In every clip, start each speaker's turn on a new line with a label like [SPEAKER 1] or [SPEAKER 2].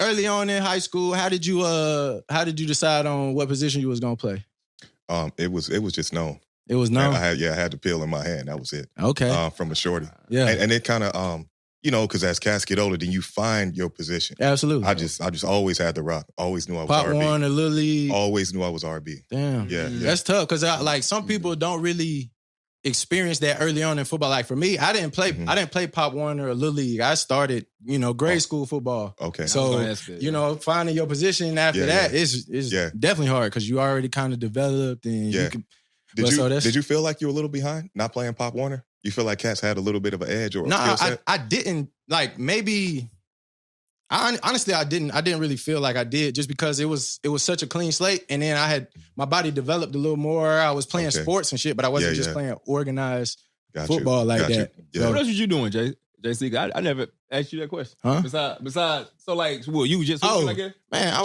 [SPEAKER 1] early on in high school, how did you decide on what position you was gonna play?
[SPEAKER 2] It was just known.
[SPEAKER 1] It was known.
[SPEAKER 2] I had the pill in my hand. That was it.
[SPEAKER 1] Okay.
[SPEAKER 2] From a shorty.
[SPEAKER 1] Yeah.
[SPEAKER 2] And it kind of because as cats get older, then you find your position.
[SPEAKER 1] Absolutely.
[SPEAKER 2] I just always had the rock. Always knew I was
[SPEAKER 1] Pop
[SPEAKER 2] RB.
[SPEAKER 1] Warner, Little League.
[SPEAKER 2] Always knew I was RB.
[SPEAKER 1] Damn.
[SPEAKER 2] Yeah.
[SPEAKER 1] That's tough because like some people don't really experience that early on in football. Like for me, I didn't play Pop Warner or Little League. I started, grade school football.
[SPEAKER 2] Okay.
[SPEAKER 1] So, finding your position after that is definitely hard because you already kind of developed and you can. Did you feel like you were a little behind not playing Pop Warner? You feel like cats had a little bit of an edge or a skill set? I didn't. Like maybe, honestly, I didn't really feel like I did just because it was such a clean slate. And then my body developed a little more. I was playing sports and shit, but I wasn't just playing organized football like that.
[SPEAKER 3] Yeah. So what else was you doing, JC? I never asked you that question.
[SPEAKER 1] Huh?
[SPEAKER 3] Besides, so like, well, you just I guess?
[SPEAKER 1] Man, I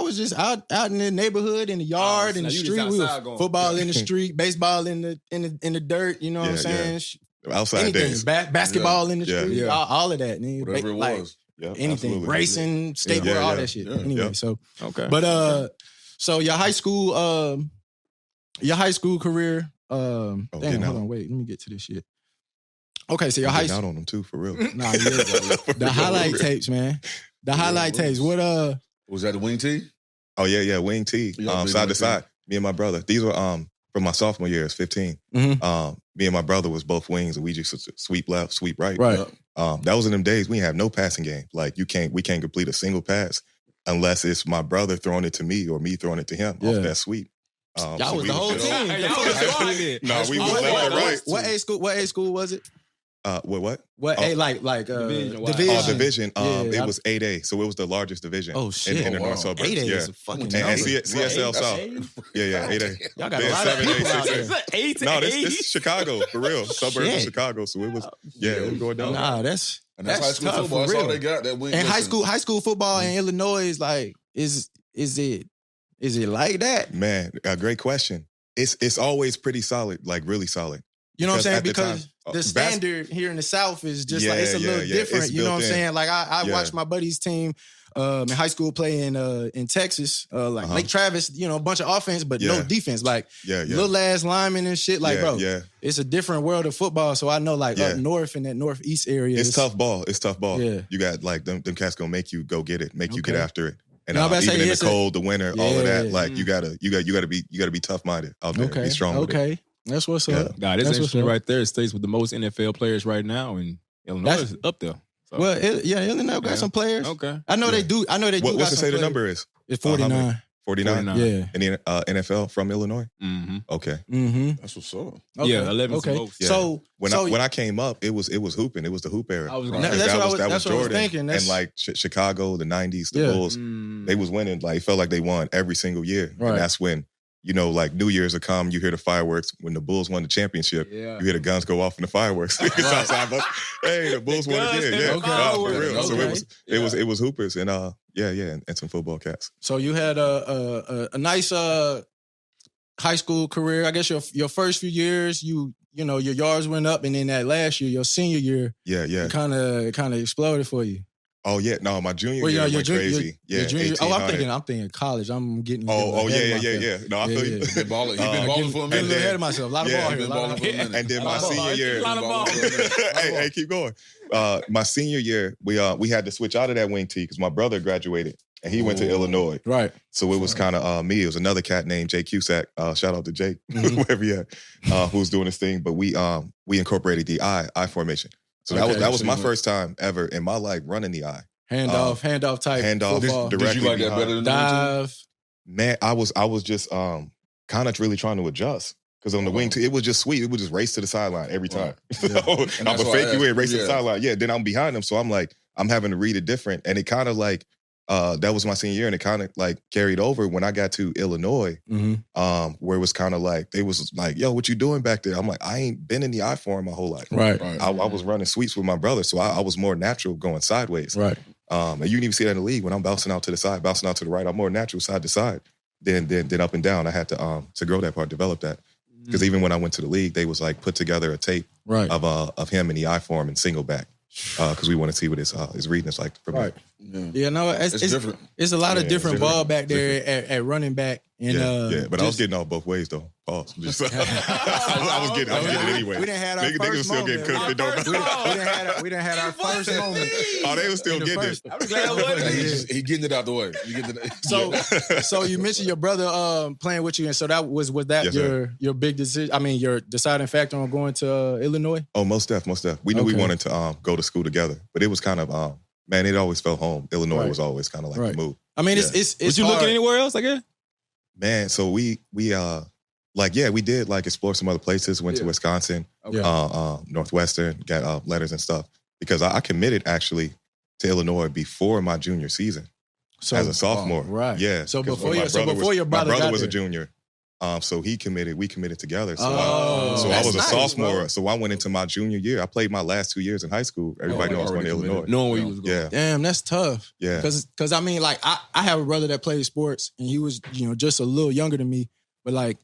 [SPEAKER 1] was just out in the neighborhood, in the yard, in the street. We were football in the street, baseball in the dirt. You know what I'm saying?
[SPEAKER 2] Outside
[SPEAKER 1] anything,
[SPEAKER 2] days.
[SPEAKER 1] Basketball in the street, all of that.
[SPEAKER 4] Whatever it was.
[SPEAKER 2] Yeah,
[SPEAKER 1] anything,
[SPEAKER 2] absolutely.
[SPEAKER 1] racing, skateboard, all that shit.
[SPEAKER 4] Yeah.
[SPEAKER 1] Anyway, so
[SPEAKER 3] okay.
[SPEAKER 1] But so your high school career. Hold on, wait, let me get to this shit. Okay, so your high school
[SPEAKER 2] out on them too, for real.
[SPEAKER 1] Nah, the highlight tapes, man. The highlight tapes. What
[SPEAKER 4] was that the wing tee?
[SPEAKER 2] Oh yeah, wing tee. Side to side. Me and my brother. These were from my sophomore year, I was 15.
[SPEAKER 1] Mm-hmm.
[SPEAKER 2] Me and my brother was both wings, and we just sweep left, sweep right.
[SPEAKER 1] Right.
[SPEAKER 2] That was in them days. We have no passing game. Like we can't complete a single pass unless it's my brother throwing it to me or me throwing it to him off that sweep.
[SPEAKER 1] Y'all was the whole team.
[SPEAKER 2] No, we was left right.
[SPEAKER 1] What age school was it?
[SPEAKER 2] What?
[SPEAKER 1] What A
[SPEAKER 3] division?
[SPEAKER 2] Division. It was 8A, so it was the largest division.
[SPEAKER 1] Oh shit!
[SPEAKER 2] In the North Suburbs.
[SPEAKER 1] 8A is a fucking
[SPEAKER 2] and
[SPEAKER 1] number.
[SPEAKER 2] CSL South. Yeah, 8A.
[SPEAKER 1] Y'all got a lot of people out there.
[SPEAKER 2] No, this is Chicago for real. Suburbs of Chicago. So it was it was going down.
[SPEAKER 1] Nah, that's
[SPEAKER 4] high school
[SPEAKER 1] tough,
[SPEAKER 4] football.
[SPEAKER 1] for
[SPEAKER 4] That's all
[SPEAKER 1] real.
[SPEAKER 4] they got. That wing.
[SPEAKER 1] And high school football in Illinois is like is it like that?
[SPEAKER 2] Man, a great question. It's always pretty solid, like really solid.
[SPEAKER 1] You know what I'm saying?
[SPEAKER 2] Because
[SPEAKER 1] Because the standard here in the South is just like it's a little different.
[SPEAKER 2] It's
[SPEAKER 1] you know what I'm
[SPEAKER 2] built in.
[SPEAKER 1] saying? Like I watched my buddy's team in high school play in Texas, Lake Travis. A bunch of offense, but no defense. Like little ass linemen and shit. Like bro, it's a different world of football. So I know like up north in that northeast area,
[SPEAKER 2] it's tough ball. It's tough ball.
[SPEAKER 1] Yeah.
[SPEAKER 2] You got like them cats gonna make you go get it, make you get after it. And
[SPEAKER 1] No,
[SPEAKER 2] even in the
[SPEAKER 1] it's
[SPEAKER 2] cold, the winter, all of that, like you gotta be tough minded out there. Be strong. With it.
[SPEAKER 1] That's what's up.
[SPEAKER 3] God, it's interesting right there. It stays with the most NFL players right now, and Illinois is up there. So.
[SPEAKER 1] Well, Illinois got some players.
[SPEAKER 3] Okay,
[SPEAKER 1] I know they do. I know they do.
[SPEAKER 2] What's to say the number is?
[SPEAKER 1] It's 49.
[SPEAKER 2] 49?
[SPEAKER 1] Yeah.
[SPEAKER 2] In the NFL from Illinois?
[SPEAKER 3] Mm-hmm.
[SPEAKER 2] Okay.
[SPEAKER 1] Mm-hmm.
[SPEAKER 4] That's what's up.
[SPEAKER 1] Okay.
[SPEAKER 3] Yeah, 11
[SPEAKER 1] okay.
[SPEAKER 3] most.
[SPEAKER 2] Yeah.
[SPEAKER 1] So
[SPEAKER 2] when I came up, it was hooping. It was the hoop era.
[SPEAKER 3] I was
[SPEAKER 1] That's what I was thinking.
[SPEAKER 2] And like Chicago, the 90s, the Bulls, they was winning. Like, it felt like they won every single year.
[SPEAKER 1] Right.
[SPEAKER 2] And that's when, like New Year's would come, you hear the fireworks. When the Bulls won the championship, you hear the guns go off in the fireworks. It's outside, but, hey, the Bulls won again. Yeah, for real.
[SPEAKER 1] Okay.
[SPEAKER 2] So it was hoopers and and some football cats.
[SPEAKER 1] So you had a nice high school career. I guess your first few years, your yards went up, and then that last year, your senior year, it kind of exploded for you.
[SPEAKER 2] Oh yeah, no, my junior year went crazy.
[SPEAKER 1] Junior, I'm thinking college. I'm getting.
[SPEAKER 2] Yeah. No, I feel you.
[SPEAKER 4] You've been balling for a minute.
[SPEAKER 1] Getting a little ahead of myself. A lot of ball here.
[SPEAKER 2] And then my senior year, hey, keep going. My senior year, we had to switch out of that wing tee because my brother graduated and he went to Illinois.
[SPEAKER 1] Right.
[SPEAKER 2] So it was kind of me. It was another cat named Jake Cusack. Shout out to Jake, whoever he had, who was doing this thing. But we incorporated the I formation. So that was my first time ever in my life running the I.
[SPEAKER 1] Handoff type football.
[SPEAKER 2] Directly
[SPEAKER 4] Did you like that better than
[SPEAKER 1] dive?
[SPEAKER 2] Man, I was just kind of really trying to adjust. Because on the wing tee, it was just sweet. It would just race to the sideline every time. So I'm a fake you in, race to the sideline. Yeah, then I'm behind them. So I'm like, I'm having to read it different. And it kind of like, that was my senior year, and it kind of like carried over when I got to Illinois, where it was kind of like, they was like, yo, what you doing back there? I'm like, I ain't been in the I form my whole life.
[SPEAKER 1] Right.
[SPEAKER 2] I was running sweeps with my brother, so I was more natural going sideways.
[SPEAKER 1] Right.
[SPEAKER 2] And you can even see that in the league when I'm bouncing out to the side, bouncing out to the right. I'm more natural side to side than up and down. I had to grow that part, develop that. Because even when I went to the league, they was like put together a tape of him in the I form and single back. because we want to see what his reading is like.
[SPEAKER 1] Right. Yeah, no, it's different. It's a lot of different ball back there at running back. And,
[SPEAKER 2] but I was getting all both ways though. Pause. I was getting it anyway.
[SPEAKER 1] We didn't have our first moment. Niggas still getting cooked. We didn't have our first moment.
[SPEAKER 2] Oh, they were still getting it.
[SPEAKER 4] I'm glad he getting it out the way.
[SPEAKER 1] So you mentioned your brother playing with you, and so was that your big decision? I mean, your deciding factor on going to Illinois?
[SPEAKER 2] Oh, most def. We knew we wanted to go to school together, but it was kind of man, it always felt home. Illinois was always kind of like the move.
[SPEAKER 1] I mean, it's
[SPEAKER 3] was you looking anywhere else, I guess?
[SPEAKER 2] Man, so we did like explore some other places. Went to Wisconsin, Northwestern, got letters and stuff because I committed actually to Illinois before my junior season as a sophomore.
[SPEAKER 1] Right.
[SPEAKER 2] Yeah.
[SPEAKER 1] So before your brother
[SPEAKER 2] was a junior. So we committed together. So,
[SPEAKER 1] so
[SPEAKER 2] I was a sophomore. Bro. So I went into my junior year. I played my last 2 years in high school. Everybody knows I was going to Illinois.
[SPEAKER 3] Knowing where you was going.
[SPEAKER 2] Yeah.
[SPEAKER 1] Damn, that's tough.
[SPEAKER 2] Yeah.
[SPEAKER 1] Because I mean, like, I have a brother that plays sports, and he was, just a little younger than me. But like,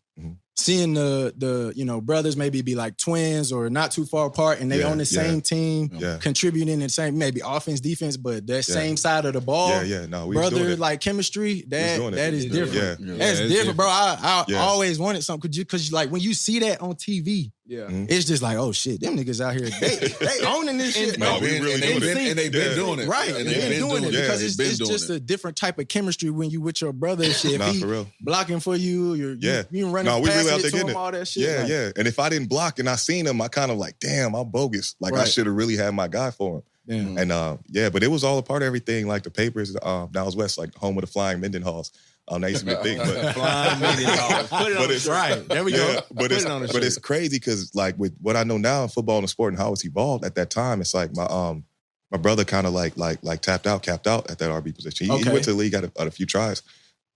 [SPEAKER 1] seeing the brothers maybe be like twins or not too far apart, and they on the same team, contributing in the same maybe offense, defense, but that same side of the ball.
[SPEAKER 2] No, we
[SPEAKER 1] brother like chemistry. That is different.
[SPEAKER 2] Yeah.
[SPEAKER 1] That's different, bro. I always wanted something because like when you see that on TV. Yeah, it's just like, oh shit, them niggas out here, they owning this shit.
[SPEAKER 2] No, we really doing it.
[SPEAKER 4] And they've been doing it.
[SPEAKER 1] Right, and they've been doing it because it's just a different type of chemistry when you with your brother and shit.
[SPEAKER 2] Nah,
[SPEAKER 1] if
[SPEAKER 2] for real.
[SPEAKER 1] Blocking for you, you running
[SPEAKER 2] we
[SPEAKER 1] past
[SPEAKER 2] really out
[SPEAKER 1] it
[SPEAKER 2] there
[SPEAKER 1] to
[SPEAKER 2] getting
[SPEAKER 1] him,
[SPEAKER 2] it.
[SPEAKER 1] all that shit.
[SPEAKER 2] Yeah,
[SPEAKER 1] like,
[SPEAKER 2] And if I didn't block and I seen him, I kind of like, damn, I'm bogus. Like I should have really had my guy for him. And but it was all a part of everything. Like the papers, down west, like home of the flying Mendenhalls. That used to be a thing. But
[SPEAKER 1] flying Mendenhalls. Put it on the right. There we go.
[SPEAKER 2] But it's crazy because like with what I know now in football and sport and how it's evolved at that time, it's like my brother kind of like capped out at that RB position. He went to the league at a few tries,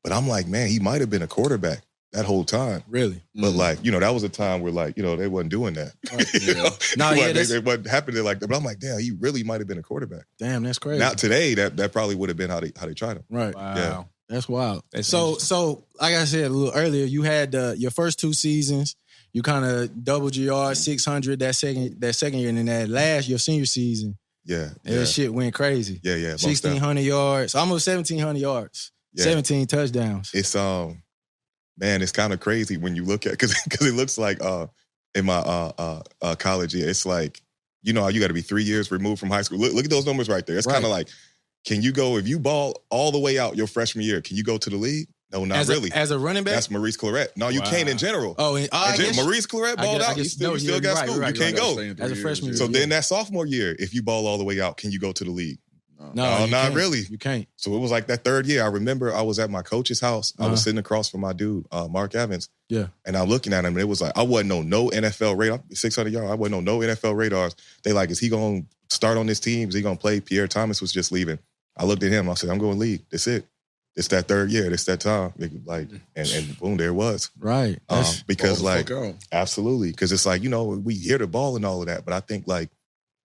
[SPEAKER 2] but I'm like, man, he might have been a quarterback that whole time.
[SPEAKER 1] Really?
[SPEAKER 2] But like, that was a time where like, they wasn't doing that. They wasn't happening like that. But I'm like, damn, he really might have been a quarterback.
[SPEAKER 1] Damn, that's crazy.
[SPEAKER 2] Now today, that probably would have been how they tried him.
[SPEAKER 1] Right.
[SPEAKER 3] Wow.
[SPEAKER 2] Yeah.
[SPEAKER 1] That's wild. So like I said a little earlier, you had your first 2 seasons. You kind of doubled your yards, 600 that second year, and then your senior season. That shit went crazy.
[SPEAKER 2] Yeah.
[SPEAKER 1] 1,600 yards, almost 1,700 yards, 17 touchdowns.
[SPEAKER 2] It's man, it's kind of crazy when you look at because it looks like in my college year, it's like you got to be 3 years removed from high school. Look at those numbers right there. It's kind of like. Can you go, if you ball all the way out your freshman year, can you go to the league? No, not really.
[SPEAKER 1] As a running back?
[SPEAKER 2] That's Maurice Claret. No, you can't in general.
[SPEAKER 1] Oh,
[SPEAKER 2] Maurice Claret balled out. You still got school. You can't go.
[SPEAKER 1] As a freshman year.
[SPEAKER 2] So then that sophomore year, if you ball all the way out, can you go to the league?
[SPEAKER 1] No,
[SPEAKER 2] not really.
[SPEAKER 1] You can't.
[SPEAKER 2] So it was like that third year. I remember I was at my coach's house. I was sitting across from my dude, Mark Evans.
[SPEAKER 1] Yeah.
[SPEAKER 2] And I'm looking at him, and it was like, I wasn't on no NFL radar. 600 yards. I wasn't on no NFL radars. They like, is he going to start on this team? Is he going to play? Pierre Thomas was just leaving. I looked at him. I said, I'm going league. That's it. It's that third year. It's that time. Like, and boom, there it was.
[SPEAKER 1] Right.
[SPEAKER 2] Because like, absolutely. Because it's like, we hear the ball and all of that. But I think like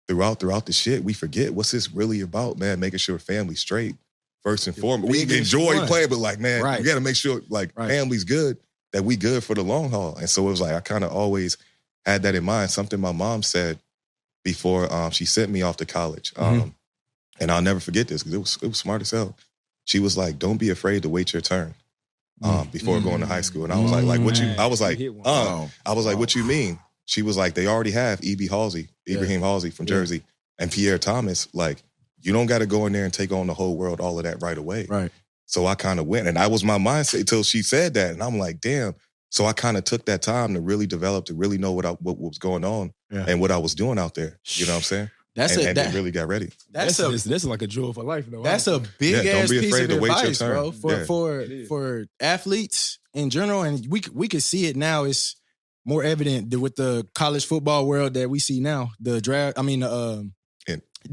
[SPEAKER 2] throughout the shit, we forget what's this really about, man. Making sure family's straight first and foremost. We enjoy playing, but like, man, we got to make sure like family's good, that we good for the long haul. And so it was like, I kind of always had that in mind. Something my mom said before she sent me off to college. And I'll never forget this because it was smart as hell. She was like, "Don't be afraid to wait your turn before going to high school." And I was like, what you?" I was like, "What you mean?" She was like, "They already have Ibrahim Halsey from Jersey, and Pierre Thomas. Like, you don't got to go in there and take on the whole world, all of that right away."
[SPEAKER 1] Right.
[SPEAKER 2] So I kind of went, and that was my mindset until she said that, and I'm like, "Damn." So I kind of took that time to really develop, to really know what was going on and what I was doing out there. You know what I'm saying? They really got ready.
[SPEAKER 3] That's like a jewel for life, though.
[SPEAKER 1] That's a big ass piece of advice, bro. For athletes in general, and we could see it now. It's more evident with the college football world that we see now. The draft, the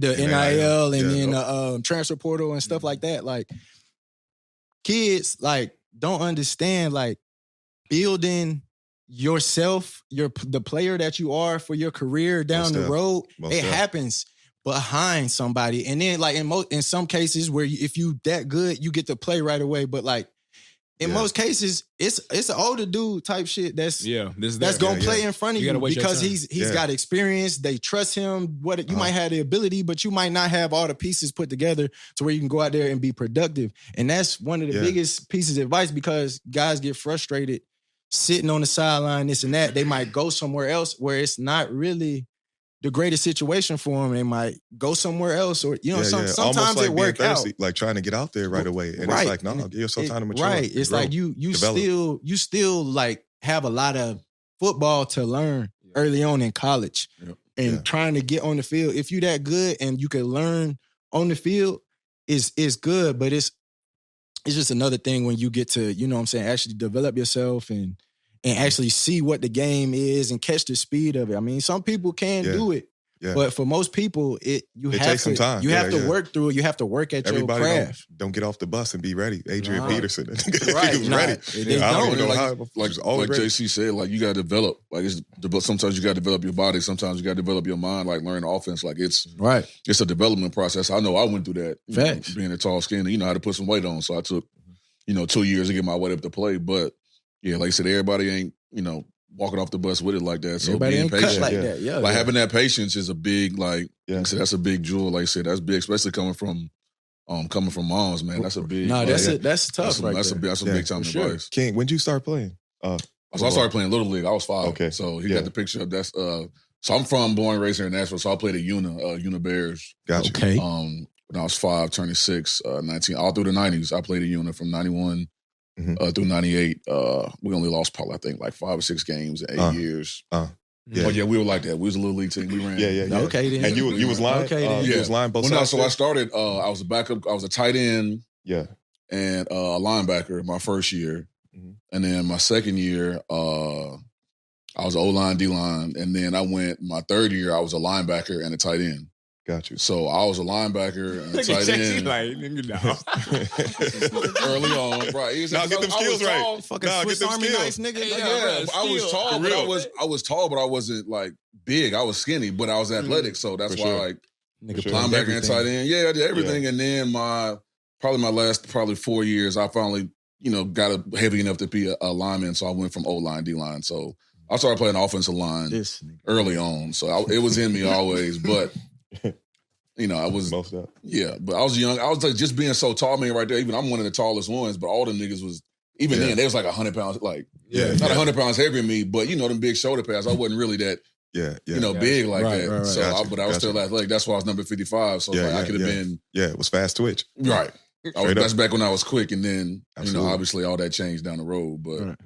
[SPEAKER 1] NIL and then the transfer portal and stuff like that. Like kids, like don't understand like building yourself, the player that you are for your career down the road, it happens behind somebody. And then like in some cases where if you that good, you get to play right away. But like in most cases, it's an older dude type shit that's gonna play in front of you because he's got experience. They trust him. You might have the ability, but you might not have all the pieces put together to where you can go out there and be productive. And that's one of the biggest pieces of advice because guys get frustrated sitting on the sideline, this and that. They might go somewhere else where it's not really the greatest situation for them. They might go somewhere else, or sometimes like it works out.
[SPEAKER 2] Like trying to get out there right away, and it's like, no, give yourself time to mature.
[SPEAKER 1] Right, it's like you still like have a lot of football to learn early on in college, and trying to get on the field. If you that good and you can learn on the field, is good, but it's just another thing when you get to actually develop yourself and actually see what the game is and catch the speed of it. I mean, some people can do it, but for most people, it takes some time. You have to work through it. You have to work at your craft.
[SPEAKER 2] Don't get off the bus and be ready. Adrian Peterson,
[SPEAKER 1] right?
[SPEAKER 2] He was ready.
[SPEAKER 4] I don't know like JC said, like you got to develop. Like sometimes you got to develop your body. Sometimes you got to develop your mind. Like learn offense. Like it's a development process. I know I went through that.
[SPEAKER 1] Facts.
[SPEAKER 4] Being a tall skinny, you know how to put some weight on. So I took 2 years to get my weight up to play, but. Yeah, like I said, everybody ain't, walking off the bus with it like that. So
[SPEAKER 1] everybody
[SPEAKER 4] being patient,
[SPEAKER 1] like that.
[SPEAKER 4] having that patience is a big, like I said, that's a big jewel. Like I said, that's big, especially coming from moms, man. That's a big.
[SPEAKER 1] No, that's tough.
[SPEAKER 4] That's a big time advice.
[SPEAKER 2] King, when did you start playing?
[SPEAKER 4] So I started playing Little League. I was 5.
[SPEAKER 2] Okay.
[SPEAKER 4] So he got the picture of that. So I'm born and raised here in Nashville. So I played at Una Bears.
[SPEAKER 2] Gotcha.
[SPEAKER 1] Okay.
[SPEAKER 4] When I was 5, turning 6, 19, all through the 90s. I played at Una from 91. Through 98, we only lost probably, I think, like 5 or 6 games in 8 years.
[SPEAKER 2] Yeah.
[SPEAKER 4] Oh yeah, we were like that. We was a little league team. We ran.
[SPEAKER 2] Yeah.
[SPEAKER 1] Okay, then.
[SPEAKER 2] And you was line.
[SPEAKER 1] Okay, then.
[SPEAKER 2] You was line both sides.
[SPEAKER 4] So I started. I was a backup. I was a tight end.
[SPEAKER 2] Yeah.
[SPEAKER 4] And a linebacker my first year, and then my second year, I was an O-line, D-line, and then I went my third year. I was a linebacker and a tight end.
[SPEAKER 2] Got you.
[SPEAKER 4] So I was a linebacker and a tight end. Early on, right?
[SPEAKER 2] Now get them skills right.
[SPEAKER 1] Fucking Swiss Army knife, nigga.
[SPEAKER 4] I was tall, but I was tall, but I wasn't like big. I was skinny, but I was athletic. So that's why, like, linebacker and tight end. Yeah, I did everything. Yeah. And then my last 4 years, I finally got heavy enough to be a lineman. So I went from O-line, D-line. So I started playing offensive line early on. So it was in me always, but. I was but I was young. I was like just being so tall, man, right there. Even I'm one of the tallest ones, but all them niggas was then they was like 100 pounds, like not 100 pounds heavier than me, but them big shoulder pads. I wasn't really that big like that. Right. So but I was still athletic. That's why I was number 55. So I could have been
[SPEAKER 2] it was fast twitch.
[SPEAKER 4] Right. That's back when I was quick, and then obviously all that changed down the road, but. Right.